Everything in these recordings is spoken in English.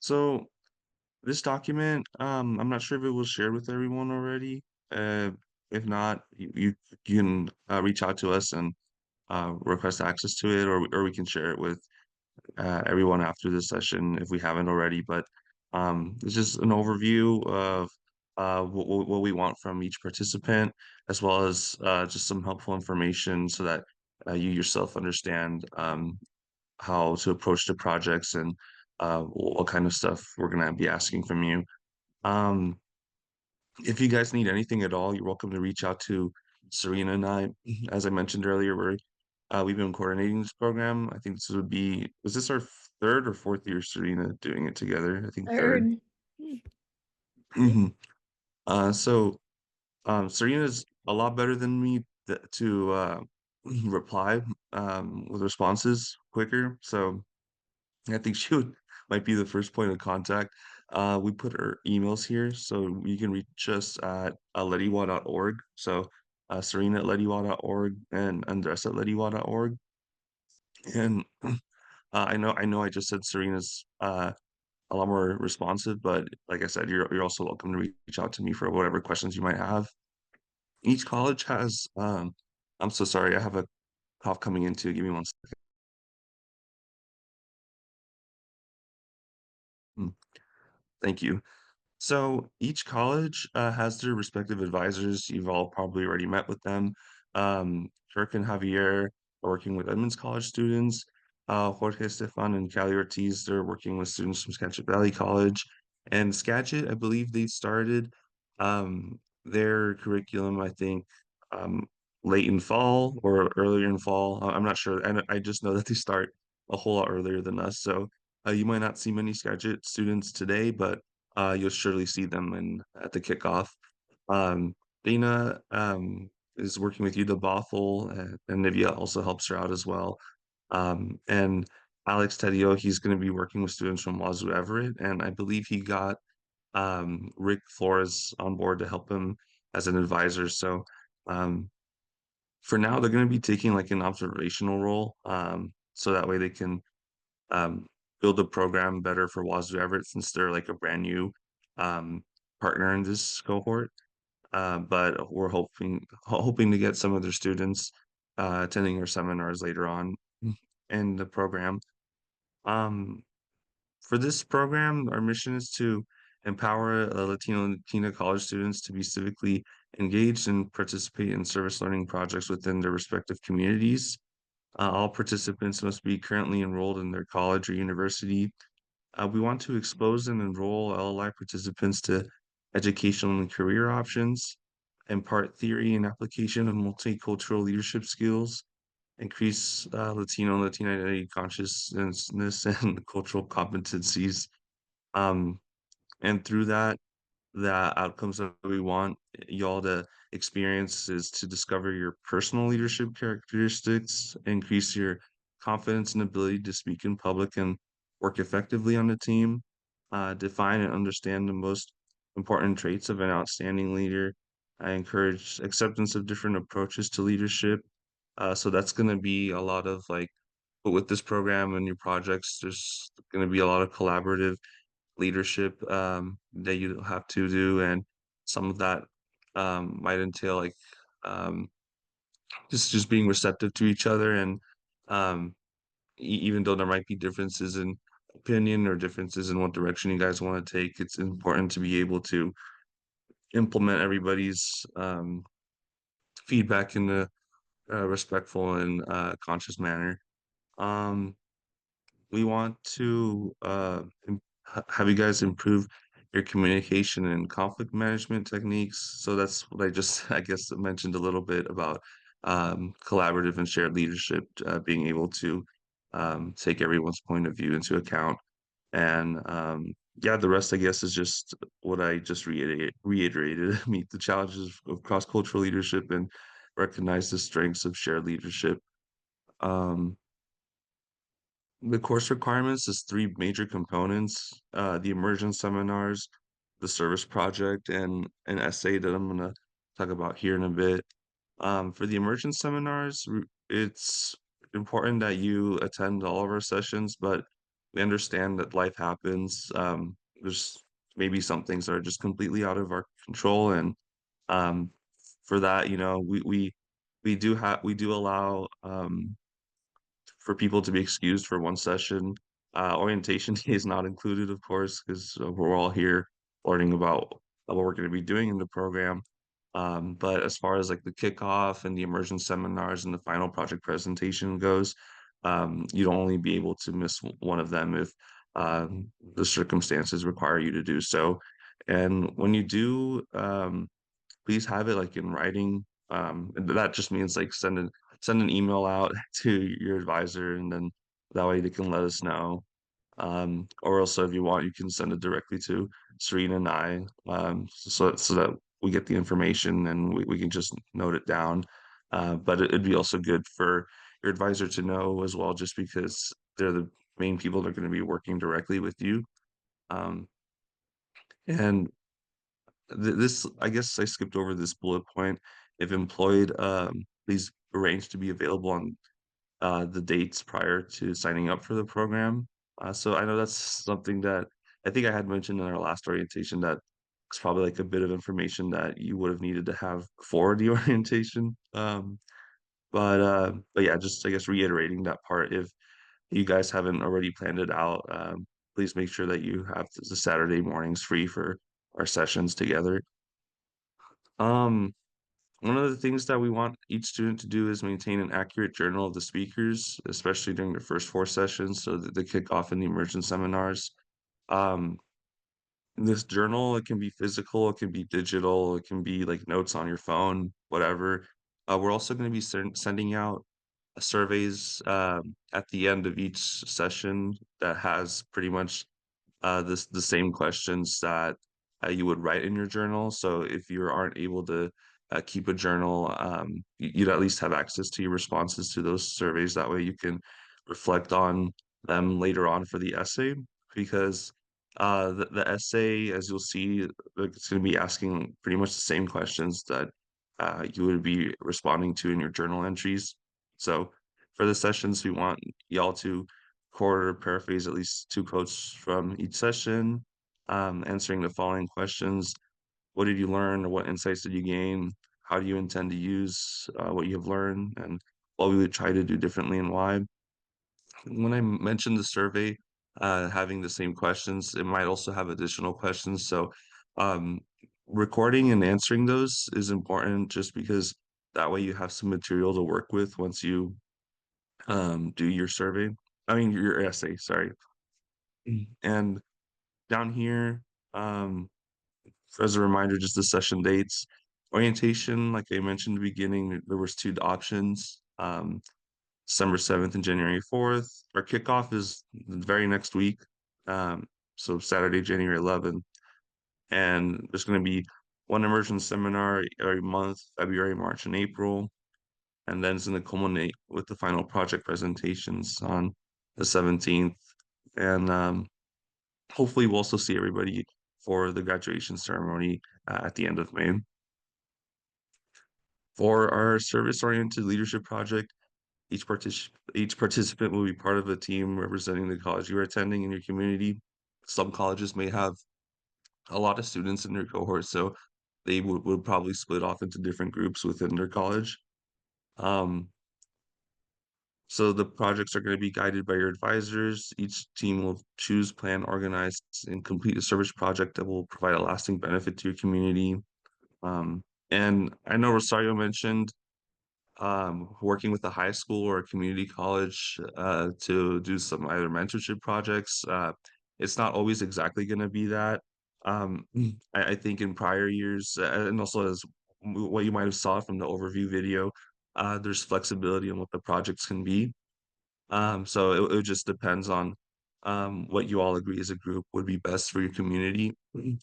So this document, I'm not sure if it was shared with everyone already. Uh, if not, you can reach out to us and request access to it, or we can share it with everyone after this session if we haven't already. But it's just an overview of what we want from each participant, as well as just some helpful information so that you yourself understand how to approach the projects and what kind of stuff we're going to be asking from you. Um, if you guys need anything at all, you're welcome to reach out to Serena and I. As I mentioned earlier, we've been coordinating this program. I think was this our third or fourth year, Serena, doing it together? I think third. Third. Yep. Mhm. So Serena's a lot better than me to reply with responses quicker. So I think she would might be the first point of contact. We put our emails here, so you can reach us at letiwa.org. So Serena at letiwa.org and Andres at letiwa.org. And I know I just said Serena's a lot more responsive, but like I said, you're also welcome to reach out to me for whatever questions you might have. Each college has I'm so sorry, I have a cough coming in too. Give me one second. Thank you. So each college has their respective advisors. You've all probably already met with them. Kirk and Javier are working with Edmonds College students. Jorge Stefan and Cali Ortiz, they're working with students from Skagit Valley College. And Skagit, I believe they started their curriculum, I think, um, late in fall or earlier in fall. I'm not sure. And I just know that they start a whole lot earlier than us. So you might not see many Skagit students today, but you'll surely see them at the kickoff. Um, Dana is working with you, the Bothell, and Nivea also helps her out as well. And Alex Tedio, he's going to be working with students from Wazoo Everett, and I believe he got Rick Flores on board to help him as an advisor. So um, for now, they're going to be taking like an observational role, so that way they can um, build a program better for Wazoo Everett since they're like a brand new um, partner in this cohort. But we're hoping to get some of their students attending our seminars later on in the program. Um, for this program, our mission is to empower Latino and Latina college students to be civically engaged and participate in service learning projects within their respective communities. All participants must be currently enrolled in their college or university. We want to expose and enroll LLI participants to educational and career options, impart theory and application of multicultural leadership skills, increase Latino and Latina identity consciousness and cultural competencies. Um, and through that, the outcomes that we want y'all to experience is to discover your personal leadership characteristics, increase your confidence and ability to speak in public and work effectively on the team, define and understand the most important traits of an outstanding leader. I encourage acceptance of different approaches to leadership. So that's going to be a lot of like, but with this program and your projects, there's going to be a lot of collaborative leadership that you have to do, and some of that might entail like um, just being receptive to each other, and um, even though there might be differences in opinion or differences in what direction you guys want to take, it's important to be able to implement everybody's feedback in a respectful and conscious manner. Um, we want to have you guys improve your communication and conflict management techniques. So that's what I just, I guess, mentioned a little bit about collaborative and shared leadership, being able to take everyone's point of view into account. And yeah, the rest, I guess, is just what I just reiterated. Meet the challenges of cross-cultural leadership and recognize the strengths of shared leadership. Um, the course requirements is three major components, the immersion seminars, the service project, and an essay that I'm gonna talk about here in a bit. For the immersion seminars, it's important that you attend all of our sessions, but we understand that life happens. There's maybe some things that are just completely out of our control, and um, for that, we do allow for people to be excused for one session. Orientation day is not included, of course, because we're all here learning about what we're going to be doing in the program. But as far as like the kickoff and the immersion seminars and the final project presentation goes, you'd only be able to miss one of them if the circumstances require you to do so. And when you do, please have it like in writing. And that just means like send an email out to your advisor, and then that way they can let us know. Or also, if you want, you can send it directly to Serena and I, so that we get the information and we can just note it down. But it'd be also good for your advisor to know as well, just because they're the main people that are going to be working directly with you. Um, and this, I guess I skipped over this bullet point. If employed, please arrange to be available on the dates prior to signing up for the program. So I know that's something that I think I had mentioned in our last orientation that it's probably like a bit of information that you would have needed to have for the orientation. But yeah, just I guess reiterating that part. If you guys haven't already planned it out, please make sure that you have the Saturday mornings free for our sessions together. Um, One of the things that we want each student to do is maintain an accurate journal of the speakers, especially during the first four sessions, so that they kick off in the immersion seminars. Um, this journal, it can be physical, it can be digital, it can be like notes on your phone, whatever. We're also going to be sending out surveys at the end of each session that has pretty much the same questions that you would write in your journal. So if you aren't able to keep a journal, you'd at least have access to your responses to those surveys. That way you can reflect on them later on for the essay, because the essay, as you'll see, like, it's going to be asking pretty much the same questions that you would be responding to in your journal entries. So for the sessions, we want y'all to record or paraphrase at least two quotes from each session, answering the following questions. What did you learn, or what insights did you gain? How do you intend to use what you have learned, and what we would try to do differently and why? When I mentioned the survey having the same questions, it might also have additional questions. So um, recording and answering those is important, just because that way you have some material to work with once you do your survey. I mean, your essay, sorry. And down here, um, as a reminder, just the session dates. Orientation, like I mentioned in the beginning, there was two options, December 7th and January 4th. Our kickoff is the very next week, so Saturday, January 11th. And there's going to be one immersion seminar every month, February, March, and April. And then it's going to culminate with the final project presentations on the 17th. And hopefully we'll also see everybody for the graduation ceremony at the end of May. For our service-oriented leadership project, each participant will be part of a team representing the college you are attending in your community. Some colleges may have a lot of students in their cohort, so they would probably split off into different groups within their college. Um, So the projects are going to be guided by your advisors. Each team will choose, plan, organize, and complete a service project that will provide a lasting benefit to your community. And I know Rosario mentioned working with a high school or a community college to do some either mentorship projects. It's not always exactly going to be that. I think in prior years, and also as what you might have saw from the overview video, there's flexibility on what the projects can be. So it just depends on what you all agree as a group would be best for your community.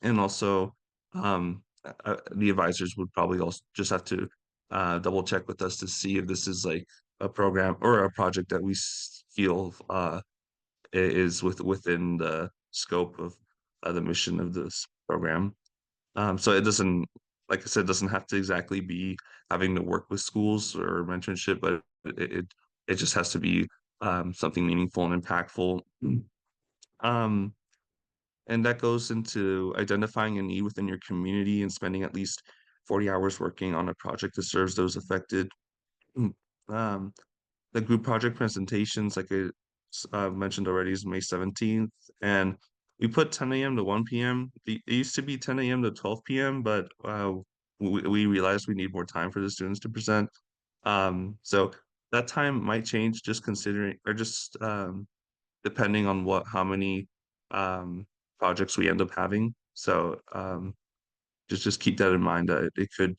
And also the advisors would probably also just have to double check with us to see if this is like a program or a project that we feel is within the scope of the mission of this program. So it doesn't, like I said, doesn't have to exactly be having to work with schools or mentorship, but it just has to be something meaningful and impactful. Um, and that goes into identifying a need within your community and spending at least 40 hours working on a project that serves those affected. Mm. Um, the group project presentations, like I mentioned already, is May 17th, and we put 10 a.m. to 1 p.m. It used to be 10 a.m. to 12 p.m., but we realized we need more time for the students to present. So that time might change just considering or just depending on how many um, projects we end up having. So just keep that in mind that it could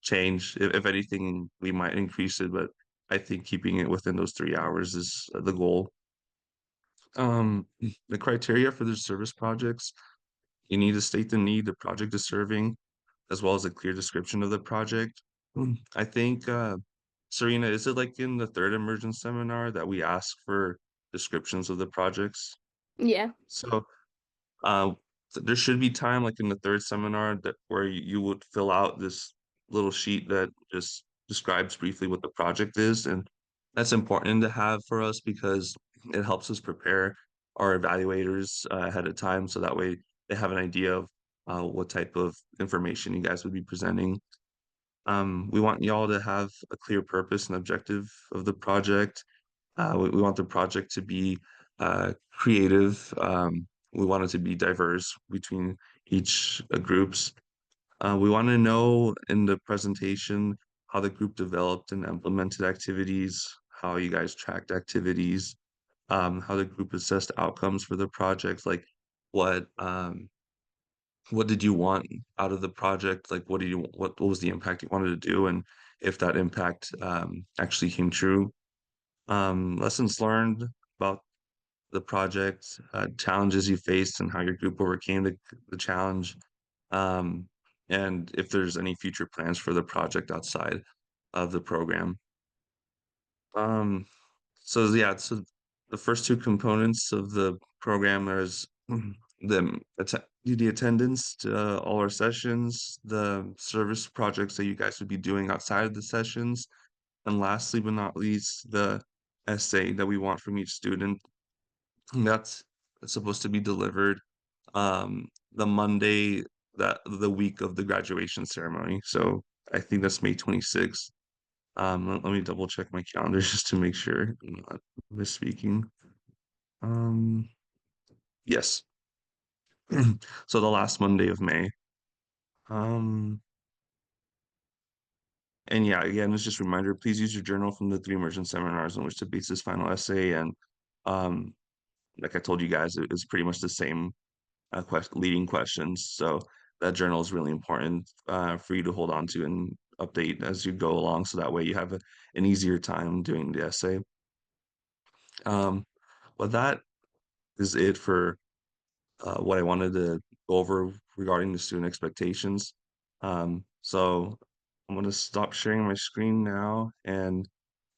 change. If anything, we might increase it, but I think keeping it within those 3 hours is the goal. The criteria for the service projects, you need to state the need the project is serving, as well as a clear description of the project. I think, Serena, is it like in the third immersion seminar that we ask for descriptions of the projects? Yeah. So Uh, there should be time, like in the third seminar, that where you would fill out this little sheet that just describes briefly what the project is, and that's important to have for us because it helps us prepare our evaluators ahead of time, so that way they have an idea of what type of information you guys would be presenting. We want y'all to have a clear purpose and objective of the project. We want the project to be creative. We want it to be diverse between each groups. We want to know in the presentation how the group developed and implemented activities, how you guys tracked activities, how the group assessed outcomes for the project, like what what did you want out of the project? Like what was the impact you wanted to do, and if that impact actually came true. Lessons learned about the project, challenges you faced, and how your group overcame the challenge, um, and if there's any future plans for the project outside of the program. Um, so yeah, so the first two components of the program is the attendance to all our sessions, the service projects that you guys would be doing outside of the sessions, and lastly but not least, the essay that we want from each student. And that's supposed to be delivered the Monday that the week of the graduation ceremony. So I think that's May 26th. Let me double check my calendar just to make sure I'm not misspeaking. Um, yes. So the last Monday of May. Um, and yeah, again, it's just a reminder, please use your journal from the three immersion seminars on which to base this final essay. And um, like I told you guys, it's pretty much the same leading questions. So that journal is really important for you to hold on to and update as you go along. So that way you have an easier time doing the essay. Um, but that is it for what I wanted to go over regarding the student expectations. So I'm going to stop sharing my screen now, and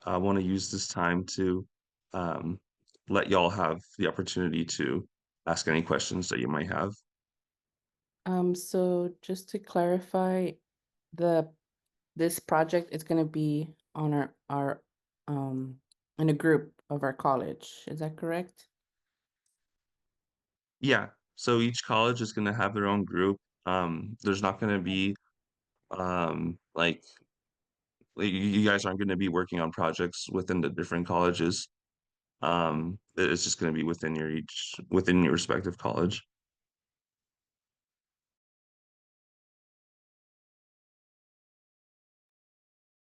I want to use this time to um, let y'all have the opportunity to ask any questions that you might have. So just to clarify, the this project is going to be on our in a group of our college. Is that correct? Yeah, so each college is going to have their own group. There's not going to be like you guys aren't going to be working on projects within the different colleges. It's just going to be within your respective college.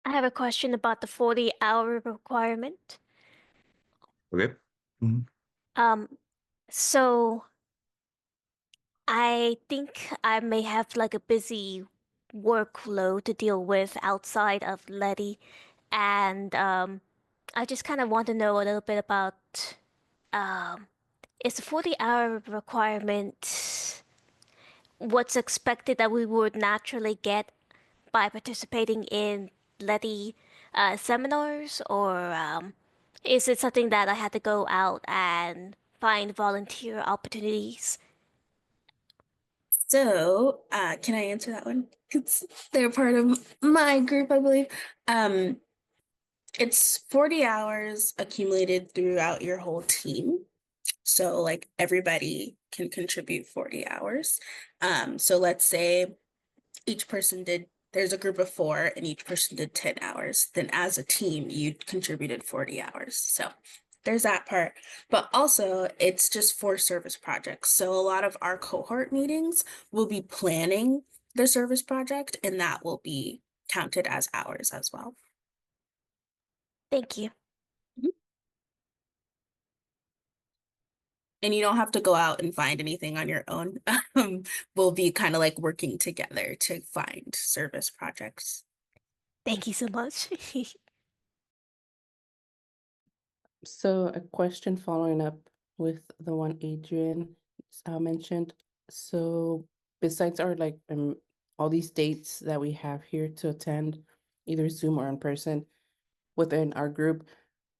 I have a question about the 40-hour requirement. Okay. Mhm. Um, so I think I may have like a busy workload to deal with outside of LETI, and I just kind of want to know a little bit about um, is the 40-hour requirement what's expected that we would naturally get by participating in LETI seminars, or is it something that I had to go out and find volunteer opportunities? Can I answer that one? 'Cause they're part of my group, I believe. Um, it's 40 hours accumulated throughout your whole team. So like everybody can contribute 40 hours. So let's say each person did, there's a group of 4 and each person did 10 hours. Then as a team, you contributed 40 hours. So there's that part. But also, it's just for service projects. So a lot of our cohort meetings will be planning the service project, and that will be counted as hours as well. Thank you. And you don't have to go out and find anything on your own. We'll be kind of like working together to find service projects. Thank you so much. So a question following up with the one Adrian mentioned. So besides our like all these dates that we have here to attend, either Zoom or in person, within our group,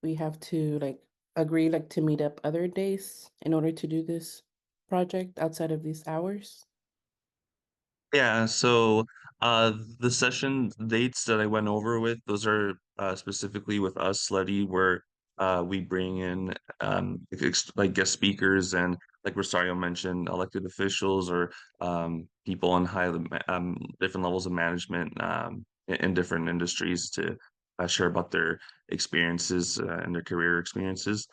we have to like agree like to meet up other days in order to do this project outside of these hours. Yeah, so the session dates that I went over with, those are specifically with us, LETI, where we bring in like guest speakers and like Rosario mentioned, elected officials or people on different levels of management in different industries to share about their experiences and their career experiences.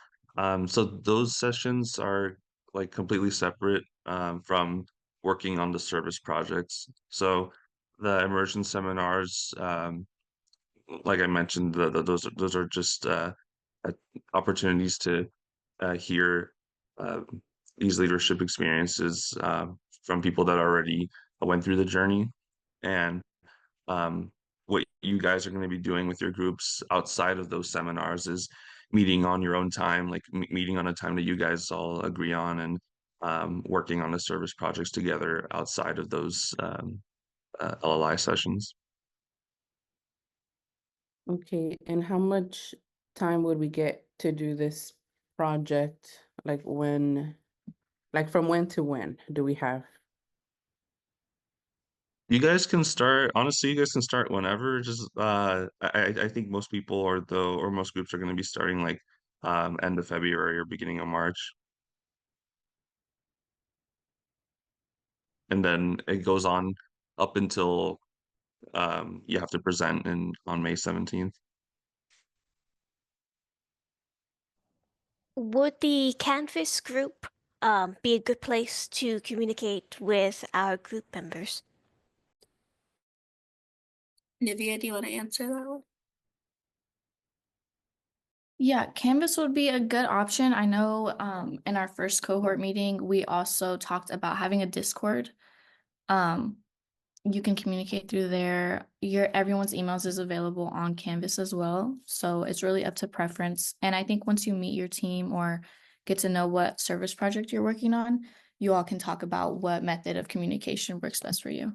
So those sessions are like completely separate from working on the service projects. So the immersion seminars, like I mentioned, those are just uh, opportunities to hear uh, these leadership experiences from people that already went through the journey, and um, what you guys are going to be doing with your groups outside of those seminars is meeting on your own time, like meeting on a time that you guys all agree on, and working on the service projects together outside of those LLI sessions. Okay, and how much time would we get to do this project? Like from when to when do we have? You guys can start, honestly, you guys can start whenever. Just I think most people or most groups are going to be starting like end of February or beginning of March. And then it goes on up until you have to present in on May 17th. Would the Canvas group be a good place to communicate with our group members? Nivea, do you want to answer that one? Yeah, Canvas would be a good option. I know in our first cohort meeting, we also talked about having a Discord. Um, you can communicate through there. Everyone's emails is available on Canvas as well. So it's really up to preference. And I think once you meet your team or get to know what service project you're working on, you all can talk about what method of communication works best for you.